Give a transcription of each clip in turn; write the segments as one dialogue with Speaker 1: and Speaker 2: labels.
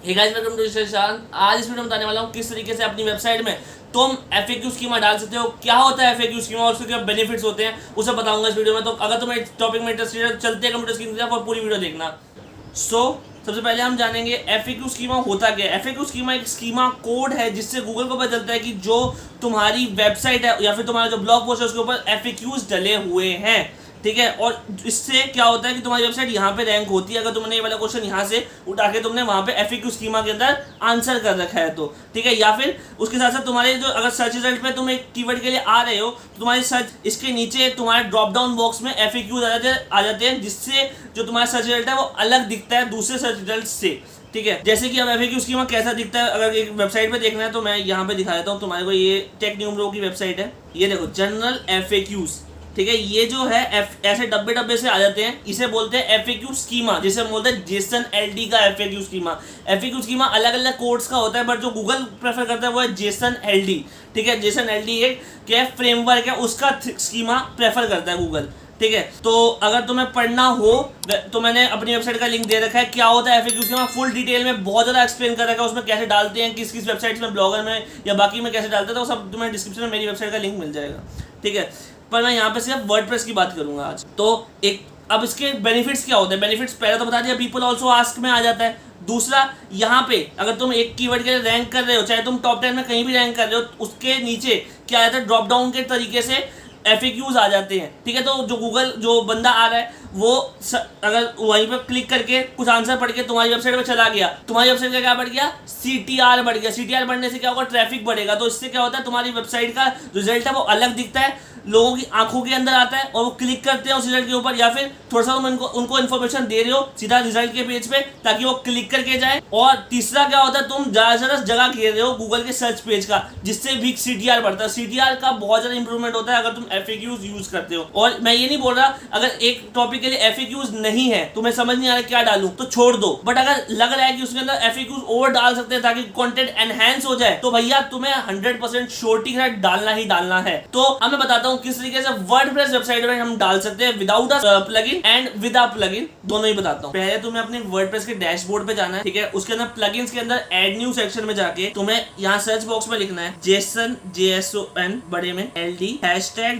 Speaker 1: Hey guys, welcome to session. आज इस video में बताने वाला हूँ किस तरीके से अपनी वेबसाइट में तुम एफएक्यू स्कीमा डाल सकते हो, क्या होता है एफएक्यू स्कीमा और उसके क्या बेनिफिट्स होते हैं, उसे बताऊंगा इस वीडियो में। तो अगर तुम्हें इस टॉपिक में इंटरेस्टेड है, चलते हैं कंप्यूटर स्क्रीन की तरफ और पूरी वीडियो देखना। सबसे पहले हम जानेंगे एफएक्यू स्कीमा होता क्या है। एफएक्यू स्कीमा एक स्कीमा कोड है जिससे गूगल को पता चलता है कि जो तुम्हारी वेबसाइट है या फिर तुम्हारा जो ब्लॉग पोस्ट है उसके ऊपर एफएक्यूज डले हुए हैं, ठीक है। और इससे क्या होता है कि तुम्हारी वेबसाइट यहाँ पे रैंक होती है अगर तुमने ये वाला क्वेश्चन यहाँ से उठा के तुमने वहाँ पे एफएक्यू स्कीमा के अंदर आंसर कर रखा है तो, ठीक है। या फिर उसके साथ साथ तुम्हारे जो अगर सर्च रिजल्ट में तुम एक कीवर्ड के लिए आ रहे हो तो तुम्हारी सर्च इसके नीचे तुम्हारे ड्रॉप डाउन बॉक्स में एफएक्यूज आ जाते हैं, जिससे जो तुम्हारा सर्च रिजल्ट है वो अलग दिखता है दूसरे सर्च रिजल्ट से, ठीक है। जैसे कि अब एफएक्यू स्कीमा कैसा दिखता है, अगर एक वेबसाइट पे देखना है तो मैं यहाँ पे दिखा देता हूँ तुम्हारे को। ये टेक न्यूमरो की वेबसाइट है, ये देखो जनरल एफएक्यूज, ठीक है। ये जो है ऐसे डब्बे डब्बे से आ जाते हैं, इसे बोलते हैं एफएक्यू स्कीमा, जिसे हम बोलते हैं जेसन एलडी का एफएक्यू स्कीमा। एफएक्यू स्कीमा अलग अलग कोड्स का होता है, बट जो गूगल प्रेफर करता है वो है जेसन एलडी, ठीक है। जेसन एलडी एक क्या फ्रेमवर्क है, उसका स्कीमा प्रेफर करता है गूगल, ठीक है। तो अगर तुम्हें पढ़ना हो तो मैंने अपनी वेबसाइट का लिंक दे रखा है, क्या होता है एफएक्यू स्कीमा फुल डिटेल में बहुत ज़्यादा एक्सप्लेन कर रखा है, उसमें कैसे डालते हैं, किस किस वेबसाइट में, ब्लॉगर में या बाकी में कैसे डालते हैं, तो सब तुम्हें डिस्क्रिप्शन में मेरी वेबसाइट का लिंक मिल जाएगा, ठीक है। पर मैं यहाँ पे सिर्फ वर्डप्रेस की बात करूंगा आज। तो एक अब इसके बेनिफिट्स क्या होते हैं। बेनिफिट्स पहले तो बता दिया, पीपल ऑल्सो आस्क में आ जाता है। दूसरा, यहाँ पे अगर तुम एक कीवर्ड के लिए रैंक कर रहे हो, चाहे तुम टॉप 10 में कहीं भी रैंक कर रहे हो, उसके नीचे क्या आता है, ड्रॉप डाउन के तरीके से एफएक्यूज आ जाते हैं, ठीक है। तो जो गूगल जो बंदा आ रहा है वो अगर वहीं पर क्लिक करके कुछ आंसर पढ़ के तुम्हारी वेबसाइट पे चला गया, तुम्हारी वेबसाइट का क्या बढ़ गया, सीटीआर बढ़ गया। सीटीआर बढ़ने से क्या होगा, ट्रैफिक बढ़ेगा। तो इससे क्या होता है, तुम्हारी वेबसाइट का रिजल्ट है वो अलग दिखता है, लोगों की आंखों के अंदर आता है और वो क्लिक करते हैं उस रिजल्ट के ऊपर, या फिर थोड़ा सा तुम उनको इन्फॉर्मेशन दे रहे हो सीधा रिजल्ट के पेज पे ताकि वो क्लिक करके जाए। और तीसरा क्या होता है, तुम ज्यादा से ज्यादा जगह घेर रहे हो गूगल के सर्च पेज का, जिससे भी सीटीआर बढ़ता है। सीटीआर का बहुत ज्यादा इंप्रूवमेंट होता है अगर तुम एफएक्यूज यूज करते हो। और मैं ये नहीं बोल रहा अगर एक टॉपिक के लिए एफएक्यूज नहीं है, तुम्हें समझ नहीं आ रहा क्या डालूं, तो छोड़ दो। बट अगर लग रहा है कि उसके अंदर एफएक्यूज और डाल सकते हैं ताकि कंटेंट एनहांस हो जाए, तो भैया तुम्हें 100% श्योरिटी के साथ डालना ही डालना है। तो अब मैं बताता हूँ किस तरीके से वर्डप्रेस वेबसाइट में हम डाल सकते हैं without a plugin and with a plugin, दोनों ही बताता हूँ। पहले तुम्हें अपने वर्डप्रेस के डैशबोर्ड पे जाना है, ठीक है। उसके अंदर प्लगइन्स के अंदर ऐड न्यू सेक्शन में जाके तुम्हें यहाँ सर्च बॉक्स में लिखना है जेसन JSON बड़े में LD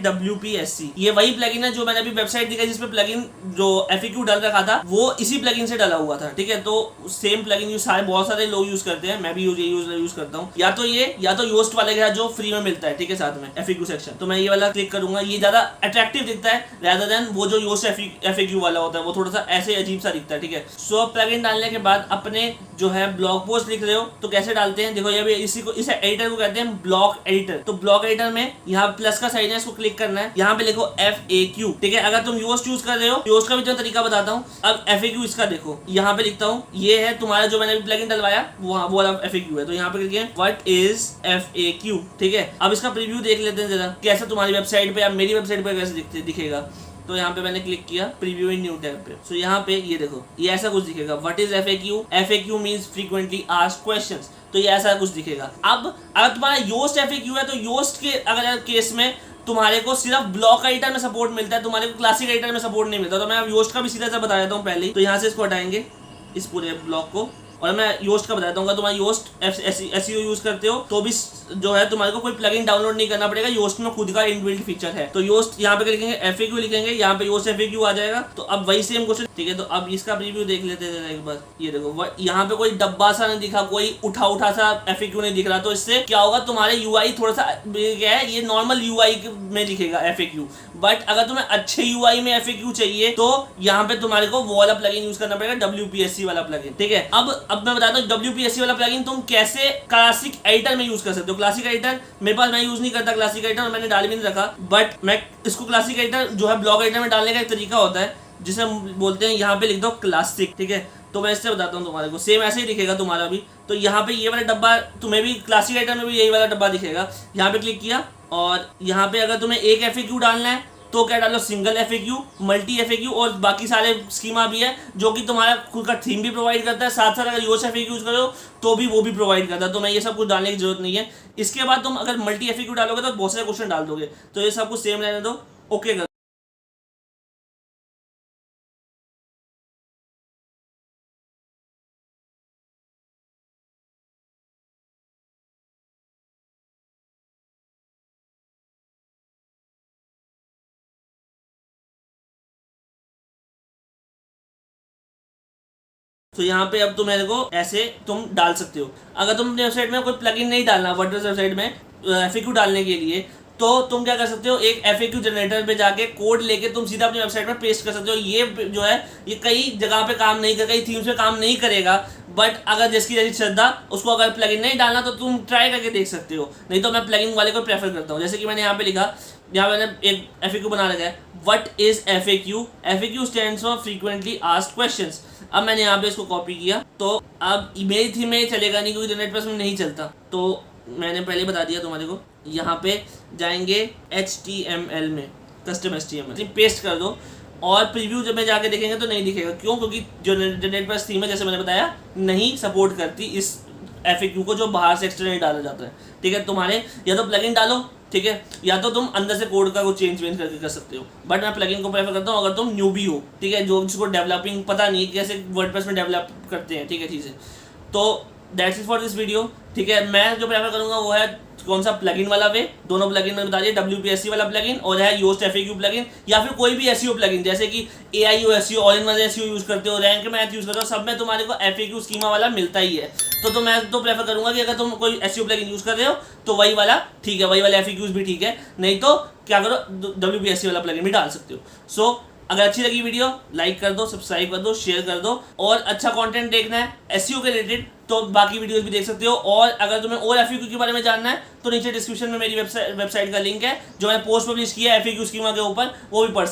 Speaker 1: #WPSC। ये वही प्लगइन है जो मैंने अभी वेबसाइट दिखाई जिसपे प्लगइन जो एफएक्यू डाल रखा था वो इसी प्लगइन से डाला हुआ था, ठीक है। तो सेम प्लगइन यूज बहुत सारे लोग यूज करते हैं, मैं भी यूज करता हूँ। या तो ये या तो योस्ट वाले के साथ जो फ्री में मिलता है, ठीक है, साथ में एफएक्यू सेक्शन। तो मैं ये वाला क्लिक करूंगा, ये ज्यादा अट्रैक्टिव दिखता है rather देन वो जो योस्ट एफएक्यू वाला होता है, वो थोड़ा सा ऐसे अजीब सा दिखता है, ठीक है। सो प्लगइन डालने के बाद अपने जो है ब्लॉग पोस्ट लिख रहे हो तो कैसे डालते हैं, देखो ये भी इसी को, इस एडिटर को कहते हैं ब्लॉग एडिटर। तो ब्लॉग एडिटर में यहाँ प्लस का साइन है, इसको क्लिक करना है, यहाँ पे लिखो FAQ, ठीक है। अगर तुम योस्ट यूज कर रहे हो, योस्ट का भी जो तरीका बताता हूँ। अब FAQ इसका देखो, यहाँ पे लिखता हूँ, ये है तुम्हारा जो मैंने प्लगइन डलवाया वो वाला FAQ है। तो यहाँ पे लिखिए व्हाट इज FAQ, ठीक है। अब इसका प्रीव्यू देख लेते हैं जरा, कैसे तुम्हारी वेबसाइट पे या मेरी वेबसाइट पे कैसे दिखेगा। तो यहाँ पे मैंने क्लिक किया प्रीव्यू इन न्यू टैब पे। सो यहाँ पे ये देखो, ये ऐसा कुछ दिखेगा, what is FAQ। FAQ means frequently asked questions. तो ये ऐसा कुछ दिखेगा। अब अगर तुम्हारा योस्ट FAQ है तो योस्ट के अगर केस में तुम्हारे को सिर्फ ब्लॉक एडिटर में सपोर्ट मिलता है, तुम्हारे को क्लासिक एडिटर में सपोर्ट नहीं मिलता। तो मैं अब योस्ट का भी सीधा सा बता देता हूँ पहले ही। तो यहाँ से इसको हटाएंगे, इस पूरे ब्लॉक को, और मैं योस्ट का बताता हूँ। तुम्हारा योस्ट SEO यूज करते हो तो भी जो है तुम्हारे को कोई प्लगइन डाउनलोड नहीं करना पड़ेगा, योस्ट में खुद का इनबिल्ट फीचर है। तो योस्ट यहाँ पे लिखेंगे FAQ लिखेंगे, यहाँ पे योस्ट FAQ आ जाएगा। तो अब वही सेम क्वेश्चन, ठीक है। तो अब इसका प्रीव्यू देख लेते हैं एक बार। ये देखो यहाँ पे कोई डब्बा सा नहीं दिखा, कोई उठा सा FAQ नहीं दिख रहा। तो इससे क्या होगा, तुम्हारे UI थोड़ा सा क्या है, ये नॉर्मल UI में दिखेगा FAQ। बट अगर तुम्हें अच्छे UI में FAQ चाहिए तो यहाँ पे तुम्हारे को वो वाला प्लगइन यूज करना पड़ेगा, WPSC वाला प्लगइन, ठीक है। अब मैं बताता हूँ WPSC वाला प्लगइन तुम कैसे क्लासिक एडिटर में यूज कर सकते हो। क्लासिक एडिटर मेरे पास, मैं यूज नहीं करता क्लासिक एडिटर, मैंने डाल भी नहीं रखा। बट मैं इसको क्लासिक एडिटर जो है ब्लॉग एडिटर में डालने का एक तरीका होता है जिसे हम बोलते हैं, यहाँ पे लिख दो क्लासिक, ठीक है। तो मैं इससे बताता हूँ तुम्हारे को, सेम ऐसे ही दिखेगा तुम्हारा भी। तो यहाँ पे ये वाला डब्बा तुम्हें भी क्लासिक एडिटर में भी यही वाला डब्बा दिखेगा। यहाँ पे क्लिक किया और यहाँ पे अगर तुम्हें एक FAQ डालना है तो क्या डालो, सिंगल FAQ, मल्टी FAQ, और बाकी सारे स्कीमा भी है जो कि तुम्हारा खुद का थीम भी प्रोवाइड करता है। साथ साथ अगर योस्ट FAQ यूज करो तो भी वो भी प्रोवाइड करता है। तो मैं ये सब कुछ डालने की जरूरत नहीं है। इसके बाद तुम अगर मल्टी FAQ डालोगे तो बहुत सारे क्वेश्चन डाल दोगे। तो ये सब कुछ सेम रहने दो, ओके। तो यहाँ पे अब तुम मेरे को ऐसे तुम डाल सकते हो। अगर तुम अपने वेबसाइट में कोई प्लगइन नहीं डालना वर्डप्रेस वेबसाइट में FAQ डालने के लिए, तो तुम क्या कर सकते हो, एक FAQ जनरेटर पे जाके कोड लेके तुम सीधा अपनी वेबसाइट में पेस्ट कर सकते हो। ये जो है ये कई जगह पे काम नहीं करेगा, कई थीम्स पे काम नहीं करेगा, बट अगर जिसकी जैसी श्रद्धा, उसको अगर प्लगइन नहीं डालना तो तुम ट्राई करके देख सकते हो। नहीं तो मैं प्लगइन वाले को प्रेफर करता हूँ। जैसे कि मैंने यहाँ पे लिखा, यहाँ मैंने एक FAQ बना रखा है, what is FAQ। FAQ stands for frequently asked questions. अब मैंने यहाँ पे इसको कॉपी किया, तो अब मेरी थीम में चलेगा नहीं क्योंकि जनरेट में नहीं चलता, तो मैंने पहले बता दिया तुम्हारे को। यहाँ पे जाएंगे HTML में, कस्टम HTML पेस्ट कर दो, और प्रीव्यू जब में जाके देखेंगे तो नहीं दिखेगा। क्यों? क्योंकि जो जनरेट प्लस थीम है, जैसे मैंने बताया, नहीं सपोर्ट करती इस FAQ को जो बाहर से एक्सटर्नल डाला जाता है। ठीक है, तुम्हारे या तो प्लगइन डालो, ठीक है, या तो तुम अंदर से कोड का कुछ चेंज करके कर सकते हो, बट मैं प्लगइन को प्रेफर करता हूँ अगर तुम न्यूबी हो, ठीक है, जो जिसको डेवलपिंग पता नहीं है कैसे वर्डप्रेस में डेवलप करते हैं, ठीक है, चीज़ें। तो that's it for this video. ठीक है, मैं जो प्रेफर करूँगा वो है कौन सा प्लगइन वाला वे, दोनों प्लगइन में बता दिए, WPSC वाला प्लगइन और है योस्ट FAQ प्लगइन, या फिर कोई भी SEO प्लगइन, जैसे कि AIO SEO, all in one SEO use करते हो, रैंक मैथ यूज़ करते हो, सब में तुम्हारे को FAQ स्कीमा वाला मिलता ही है। तो मैं तो प्रेफर करूँगा कि अगर तुम कोई SEO प्लगइन यूज़ कर रहे हो तो वही वाला ठीक है, वही वाला FAQs भी ठीक है, नहीं तो क्या करो, WPSC वाला प्लगइन भी डाल सकते हो। सो अगर अच्छी लगी वीडियो, लाइक कर दो, सब्सक्राइब कर दो, शेयर कर दो, और अच्छा कंटेंट देखना है SEO के रिलेटेड तो बाकी वीडियोस भी देख सकते हो। और अगर तुम्हें और FAQ के बारे में जानना है तो नीचे डिस्क्रिप्शन में मेरी वेबसाइट का लिंक है, जो मैंने पोस्ट पब्लिश किया है FAQ स्कीमा के ऊपर, वो भी पढ़ सकते हो।